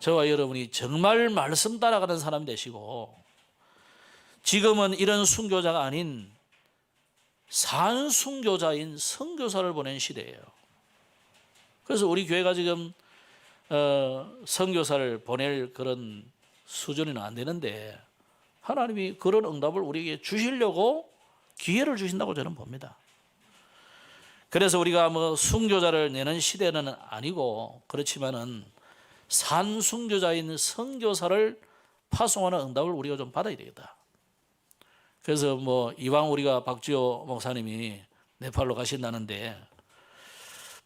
저와 여러분이 정말 말씀 따라가는 사람 되시고 지금은 이런 순교자가 아닌 산순교자인 선교사를 보낸 시대예요. 그래서 우리 교회가 지금 선교사를 보낼 그런 수준은 안 되는데 하나님이 그런 응답을 우리에게 주시려고 기회를 주신다고 저는 봅니다. 그래서 우리가 뭐 순교자를 내는 시대는 아니고 그렇지만은 산순교자인 선교사를 파송하는 응답을 우리가 좀 받아야 되겠다. 그래서 뭐 이왕 우리가 박지호 목사님이 네팔로 가신다는데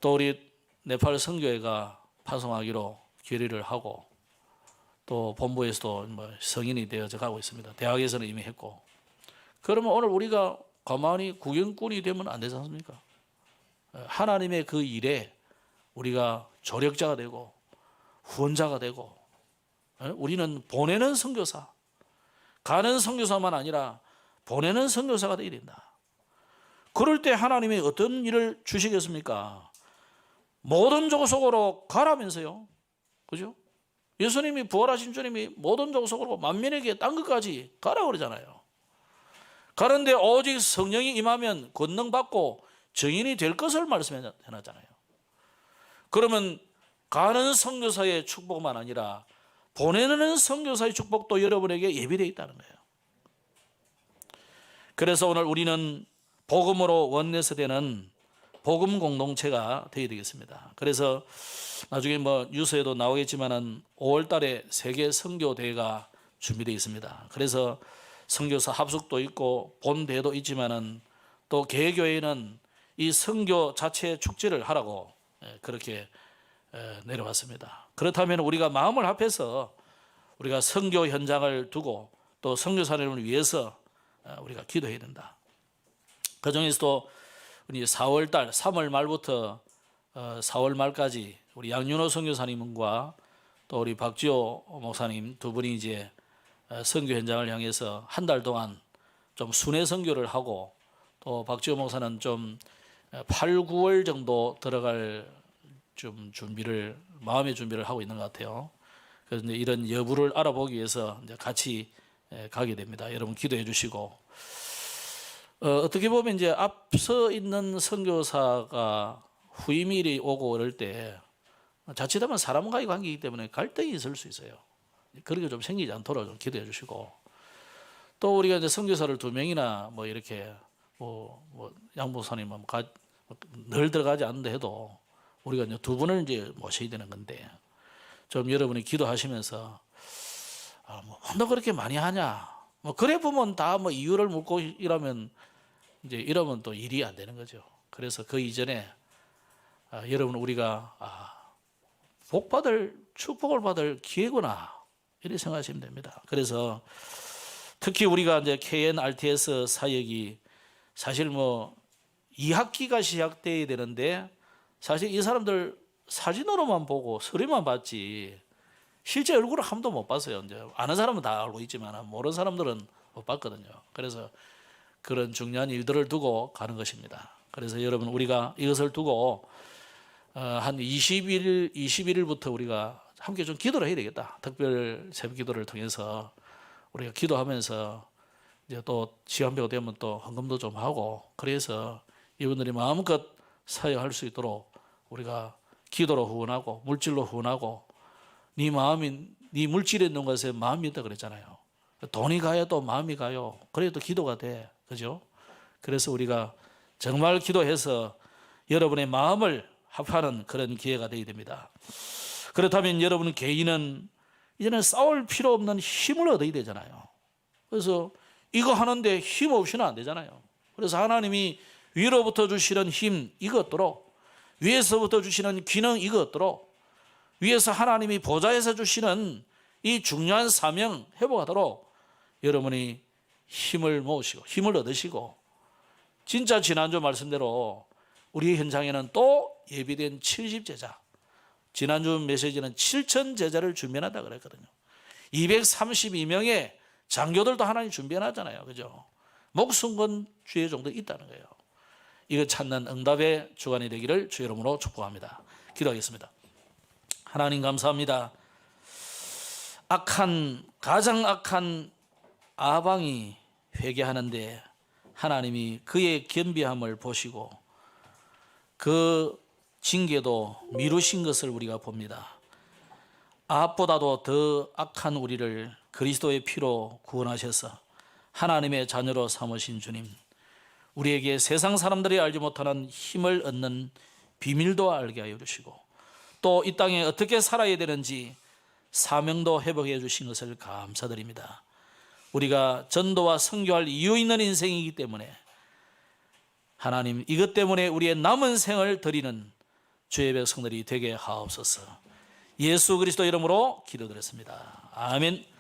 또 우리 네팔 선교회가 파송하기로 결의를 하고 또 본부에서도 뭐 성인이 되어져 가고 있습니다. 대학에서는 이미 했고 그러면 오늘 우리가 가만히 구경꾼이 되면 안 되지 않습니까? 하나님의 그 일에 우리가 조력자가 되고 후원자가 되고 우리는 보내는 선교사, 가는 선교사만 아니라 보내는 선교사가 되어야 된다. 그럴 때 하나님이 어떤 일을 주시겠습니까? 모든 족속으로 가라면서요. 그죠? 예수님이 부활하신 주님이 모든 족속으로 만민에게 딴 것까지 가라 그러잖아요. 가는데 오직 성령이 임하면 권능받고 증인이 될 것을 말씀해놨잖아요. 그러면 가는 선교사의 축복만 아니라 보내는 선교사의 축복도 여러분에게 예비되어 있다는 거예요. 그래서 오늘 우리는 복음으로 원내세되는 복음 공동체가 되어야 되겠습니다. 그래서 나중에 뭐 뉴스에도 나오겠지만은 5월 달에 세계 선교 대회가 준비되어 있습니다. 그래서 선교사 합숙도 있고 본대회도 있지만은 또 개교회는 이 선교 자체 축제를 하라고 그렇게 내려왔습니다. 그렇다면 우리가 마음을 합해서 우리가 선교 현장을 두고 또 선교사님을 위해서 우리가 기도해야 된다. 그 중에서도 우리 4월 달 3월 말부터 4월 말까지 우리 양윤호 선교사님과 또 우리 박지호 목사님 두 분이 이제 선교 현장을 향해서 한 달 동안 좀 순회 선교를 하고 또 박지호 목사는 좀 8, 9월 정도 들어갈 좀 마음의 준비를 하고 있는 것 같아요. 그래서 이제 이런 여부를 알아보기 위해서 이제 같이 가게 됩니다. 여러분 기도해 주시고, 어떻게 보면 이제 앞서 있는 선교사가 후임일이 오고 그럴 때 자칫하면 사람과의 관계이기 때문에 갈등이 있을 수 있어요. 그런 게 좀 생기지 않도록 좀 기도해 주시고, 또 우리가 이제 선교사를 2명이나 뭐 이렇게 양목사님 늘 들어가지 않는다 해도 우리가 이제 2분을 이제 모셔야 되는 건데, 좀 여러분이 기도하시면서 너 그렇게 많이 하냐? 그래 보면 다 이유를 묻고 이러면 또 일이 안 되는 거죠. 그래서 그 이전에 여러분 우리가 축복을 받을 기회구나 이렇게 생각하시면 됩니다. 그래서 특히 우리가 이제 KNRTS 사역이 사실 2학기가 시작돼야 되는데, 사실 이 사람들 사진으로만 보고 서류만 봤지 실제 얼굴을 한 번도 못 봤어요. 이제 아는 사람은 다 알고 있지만 모르는 사람들은 못 봤거든요. 그래서 그런 중요한 일들을 두고 가는 것입니다. 그래서 여러분 우리가 이것을 두고 한 21일부터 우리가 함께 좀 기도를 해야 되겠다. 특별 새벽 기도를 통해서 우리가 기도하면서 이제 또 시간표가 되면 또 헌금도 좀 하고, 그래서 이분들이 마음껏 사역할 수 있도록 우리가 기도로 후원하고 물질로 후원하고, 네 물질에 있는 것에 마음이 있다 그랬잖아요. 돈이 가야 또 마음이 가요. 그래도 기도가 돼. 그죠? 그래서 우리가 정말 기도해서 여러분의 마음을 합하는 그런 기회가 되어야 됩니다. 그렇다면 여러분 개인은 이제는 싸울 필요 없는 힘을 얻어야 되잖아요. 그래서 이거 하는데 힘 없이는 안 되잖아요. 그래서 하나님이 위로부터 주시는 힘 이거 얻도록, 위에서부터 주시는 기능 이거 얻도록, 위에서 하나님이 보좌에서 주시는 이 중요한 사명 회복하도록 여러분이 힘을 모으시고 힘을 얻으시고, 진짜 지난주 말씀대로 우리 현장에는 또 예비된 70제자, 지난주 메시지는 7천 제자를 준비한다 그랬거든요. 232명의 장교들도 하나님 준비해놨잖아요. 그죠? 목숨 건 주의 정도 있다는 거예요. 이거 찾는 응답의 주간이 되기를 주의 이름으로 축복합니다. 기도하겠습니다. 하나님 감사합니다. 가장 악한 아방이 회개하는데 하나님이 그의 겸비함을 보시고 그 징계도 미루신 것을 우리가 봅니다. 아합보다도 더 악한 우리를 그리스도의 피로 구원하셔서 하나님의 자녀로 삼으신 주님, 우리에게 세상 사람들이 알지 못하는 힘을 얻는 비밀도 알게 하여 주시고, 또 이 땅에 어떻게 살아야 되는지 사명도 회복해 주신 것을 감사드립니다. 우리가 전도와 선교할 이유 있는 인생이기 때문에 하나님, 이것 때문에 우리의 남은 생을 드리는 주의 백성들이 되게 하옵소서. 예수 그리스도 이름으로 기도드렸습니다. 아멘.